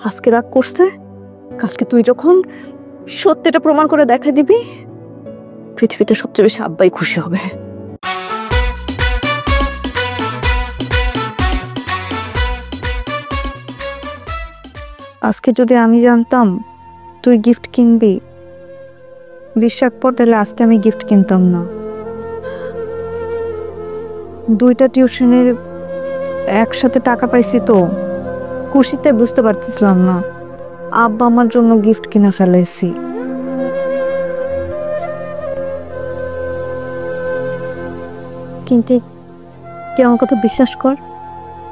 আজকে রাগ করছে, কালকে তুই যখন সত্যিটা প্রমাণ করে দেখা দিবি, পৃথিবীতে সবচেয়ে বেশি আব্বাই খুশি হবে। আজকে যদি আমি জানতাম তুই গিফট কিনবি, বিশ্বাস পর, তাহলে আজকে আমি গিফট কিনতাম না। দুইটা টিউশনের একসাথে টাকা পাইছি তো, খুশিতে বুঝতে পারতেছিলাম না আব্বা আমার জন্য গিফট কিনে ফেলাইছি। কিন্তু তুই আমার কথা বিশ্বাস কর,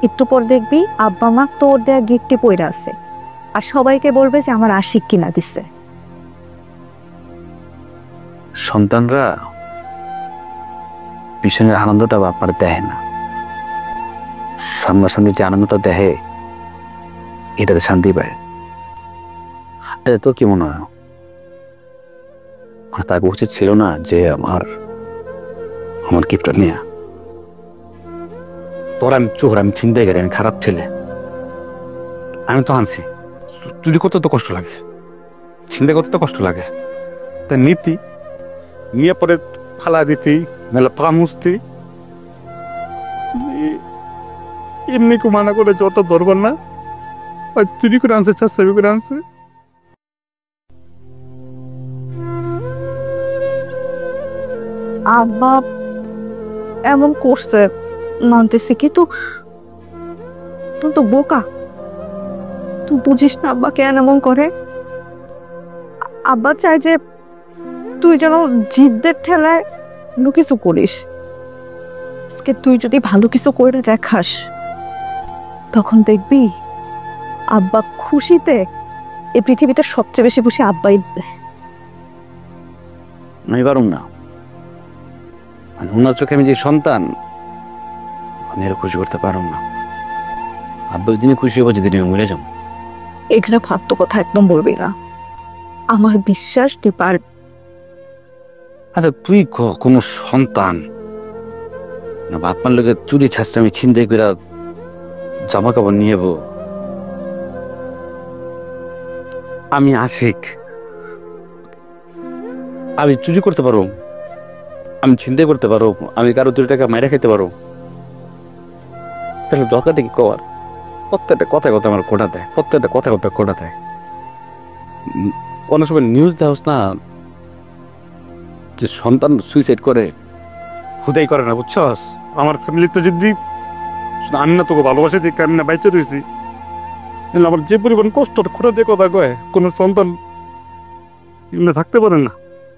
একটু পর দেখবি আব্বা মা তোর দেয়া গিফটে পইরা আছে, আর সবাইকে বলবে যে আমার আশিক কিনা দিছে। সন্তানরা পিছনের আনন্দটা বাপার দেয় না, সামনাসামনি যে আনন্দটা দেয় এটাতে শান্তি পায়। তো কি মনে হয় তাকে উচিত ছিল না যে আমার গিফটটা নিয়ে? তোর আমি চোর, আমি চিন্তাই করি, আমি খারাপ ছেলে, আমি তো আনছি। চুরি করতে তো কষ্ট লাগে, চিন্তা করতে তো কষ্ট লাগে, তাই নীতি নিয়ে পরে ফালা দিতি, মেলা পা মুছতি, এমনি কো মানা করে যত ধরবার না, চুরি করে আনছে, চাষাবি করে আনছে। আব্বা এমন করছে মানতেছি, কিন্তু তুই তো বোকা, তুই বুঝিস না আব্বা কেন এমন করে। আব্বা চায় যে তুই যেন জিদ্দের ঠেলায় ভালো কিছু করিস। আজকে তুই যদি ভালো কিছু করে দেখাস, তখন দেখবি আব্বা খুশিতে এই পৃথিবীতে সবচেয়ে বেশি খুশি আব্বাই। আমি পারুম না, ওনার চোখে আমি যে সন্তান, আমি এর খুশি করতে পারুম না। আব্বা দিনে খুশি হবো যেদিন আমি মরে যাবো। এখানে ফালতু কথা একদম বলবি না, আমার বিশ্বাস তুই পারবি। আচ্ছা তুই কোনো সন্তান না বাপমার লোকের চুরি ছাড়ছে, আমি ছিনতাই করে জামা কাপড় নিয়ে যাবো? আমি আশিক, আমি চুরি করতে পারো, আমি ছিনতাই করতে পারো, আমি কারো 2 টাকা মাইরা খেতে পারো, তাহলে দরকারটা কি কর? প্রত্যেকটা কথায় কথা আমার কোটা দেয়, প্রত্যেকটা কথায় কথা কোটা দেয়। অনেক সময় নিউজ দেওয়া না যে সন্তান সুইসাইড করে, হুদাই করে না, বুঝছস? আমার ফ্যামিলিতে যদি আমি না তোকে ভালোবাসা দিই, আমি না বাইচে রয়েছি, আমার যে পরিমাণ কষ্ট খোঁড়া দিয়ে কথা কয়, কোনো সন্তান এগুলো থাকতে পারে না।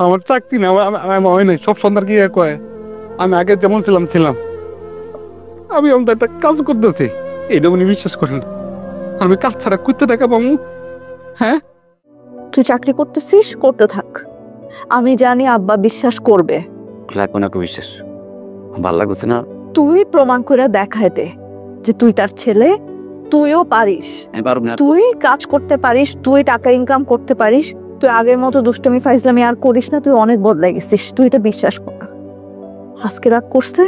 আমার চাকরি না, আমার হয় নাই, সব সন্তান কি কয় আমি আগে যেমন ছিলাম। আমি আমাদের একটা কাজ করতেছি, এটা উনি বিশ্বাস করেন না। আমি কাজ ছাড়া করতে টাকা পাবো? হ্যাঁ, তুই চাকরি করতেছিস, করতে থাক, আমি জানি আব্বা বিশ্বাস করবে। লাগবে না বিশ্বাস, ভাল লাগছে না। তুই প্রমাণ করে দেখায় দে যে তুই তার ছেলে, তুইও পারিস, তুই কাজ করতে পারিস, তুই টাকা ইনকাম করতে পারিস, তুই আগের মতো দুষ্টমি ফাইজলামি আর করিস না, তুই অনেক বদলাই গেছিস, তুই এটা বিশ্বাস কর। আজকে রাগ করছে,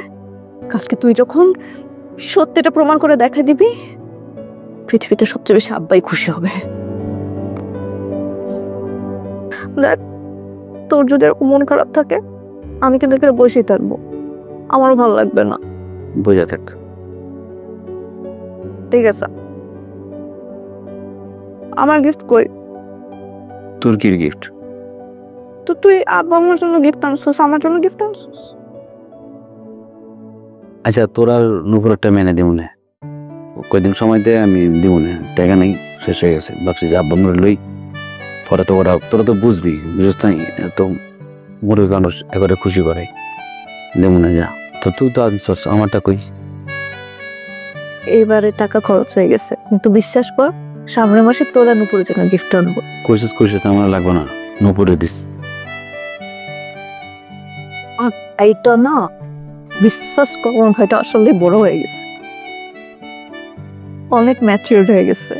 কালকে তুই যখন সত্যিটা প্রমাণ করে দেখা দিবি, পৃথিবীতে সবচেয়ে বেশি আব্বাই খুশি হবে। দেখ, তোর যদি এরকম মন খারাপ থাকে, আমি কিন্তু এখানে বসেই থাকবো, আমারও ভালো লাগবে না। বোঝা থাক, ঠিক আছে। আমার গিফট কই? তোর কি গিফট? তো তুই আব্বা আমার জন্য গিফট আনছিস, আমার জন্য গিফট আনছিস। আচ্ছা তোর আর নুপুরটা মেনে দিব না, কয়দিন সময় দে, আমি দিব না, টাকা নাই, শেষ হয়ে গেছে। ভাবছি যে আব্বা মরে লই, পরে তো তোরা তো বুঝবি, বুঝছ নাই, এত মুরগি মানুষ একবারে খুশি করে দেব না। যা তো, তুই তো আনছস, আমারটা কই? এবারে টাকা খরচ হয়ে গেছে, কিন্তু বিশ্বাস কর সামনের মাসে তোরা নুপুরের জন্য গিফট আনবো। কইছিস আমার লাগবে না, নুপুরে দিস। এইটা না, বিশ্বাস কর ভাইটা আসলে বড় হয়ে গেছে, অনেক ম্যাচিউরড হয়ে গেছে।